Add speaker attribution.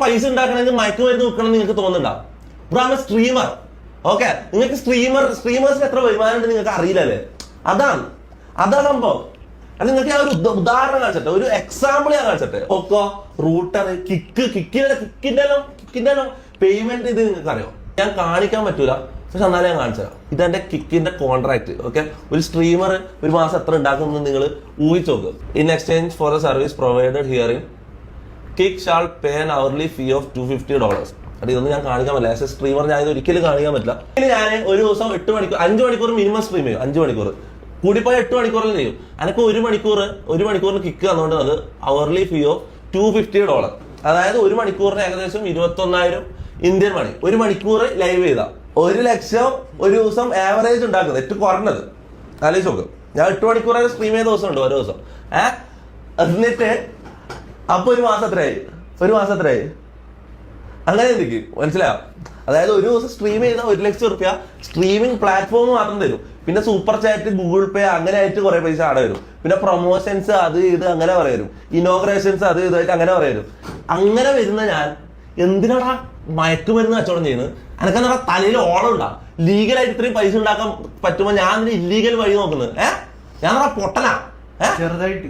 Speaker 1: പൈസ ഉണ്ടാക്കണമെങ്കിൽ മയക്കുമരുന്ന് വിൽക്കണം നിങ്ങൾക്ക് തോന്നുന്നുണ്ടാവും. Bro am a streamer. Okay, നിങ്ങൾക്ക് സ്ട്രീമേഴ്സിന് എത്ര വരുമാനം ഉണ്ട് നിങ്ങൾക്ക് അറിയില്ലല്ലേ? അതാണ് സംഭവം. അത് നിങ്ങൾക്ക് ഞാൻ ഒരു ഉദാഹരണം കാണിച്ചിട്ടെ, ഒരു എക്സാമ്പിൾ ഞാൻ കാണിച്ചിട്ടെ. ഓക്കോ റൂട്ടർ കിക്കിന്റെ പേയ്മെന്റ് ഇത് നിങ്ങൾക്ക് അറിയോ? ഞാൻ കാണിക്കാൻ പറ്റൂല, പക്ഷെ എന്നാലും ഞാൻ കാണിച്ചു തരാം. ഇതെന്റെ കിക്കിന്റെ കോൺട്രാക്ട്. ഓക്കെ, ഒരു സ്ട്രീമർ ഒരു മാസം എത്ര ഉണ്ടാക്കുന്നത് നിങ്ങൾ ഊഹിച്ചു നോക്കുക. In exchange for the service provided hearing kick shall pay an hourly fee of $250. അത് ഇതൊന്നും ഞാൻ കാണിക്കാൻ പറ്റില്ല. ആസ് എ സ്ട്രീമർ ഞാൻ ഇത് ഒരിക്കലും കാണിക്കാൻ പറ്റില്ല. ഞാൻ ഒരു ദിവസം 8 മണിക്കൂർ 5 മണിക്കൂർ മിനിമം സ്ട്രീം ചെയ്യും. 5 മണിക്കൂർ കൂടിപ്പോയ 8 മണിക്കൂറിൽ ചെയ്യും. എനിക്ക് ഒരു മണിക്കൂറിന് കിക്ക് തന്നുകൊണ്ട് അത് അവർലി ഫീ ഓഫ് $250. അതായത് ഒരു മണിക്കൂറിന് ഏകദേശം 21,000 ഇന്ത്യൻ മണി. ഒരു മണിക്കൂർ ലൈവ് ചെയ്ത 1 ലക്ഷം ഒരു ദിവസം ആവറേജ് ഉണ്ടാക്കുന്നത്. ഏറ്റവും കുറഞ്ഞത് ആലോചിച്ച് നോക്ക്. ഞാൻ 8 മണിക്കൂർ സ്ട്രീം ചെയ്ത ദിവസം ഉണ്ട് ഓരോ ദിവസം. എന്നിട്ട് അപ്പൊ ഒരു മാസം എത്രയായി? അങ്ങനെ എനിക്ക് മനസ്സിലാവും. അതായത് ഒരു ദിവസം സ്ട്രീം ചെയ്ത 1 ലക്ഷം റുപ്യ സ്ട്രീമിംഗ് പ്ലാറ്റ്ഫോം മാത്രം തരും. പിന്നെ സൂപ്പർ ചാറ്റ്, ഗൂഗിൾ പേ അങ്ങനെ ആയിട്ട് കുറെ പൈസ അവിടെ വരും. പിന്നെ പ്രൊമോഷൻസ് അത് ഇത് അങ്ങനെ പറയും, ഇനോഗ്രേഷൻസ് അത് ഇതായിട്ട് അങ്ങനെ പറയും. അങ്ങനെ വരുന്ന ഞാൻ എന്തിനാടാ മയക്കുമരുന്ന് കച്ചവടം ചെയ്യുന്നത്? എനിക്കെന്താ തലയിൽ ഓളം ഉണ്ടാ? ലീഗലായിട്ട് ഇത്രയും പൈസ ഉണ്ടാക്കാൻ പറ്റുമ്പോൾ ഞാൻ ഇല്ലീഗൽ വഴി നോക്കുന്നത്? ഞാൻ പൊട്ടനാ ചെറുതായിട്ട്.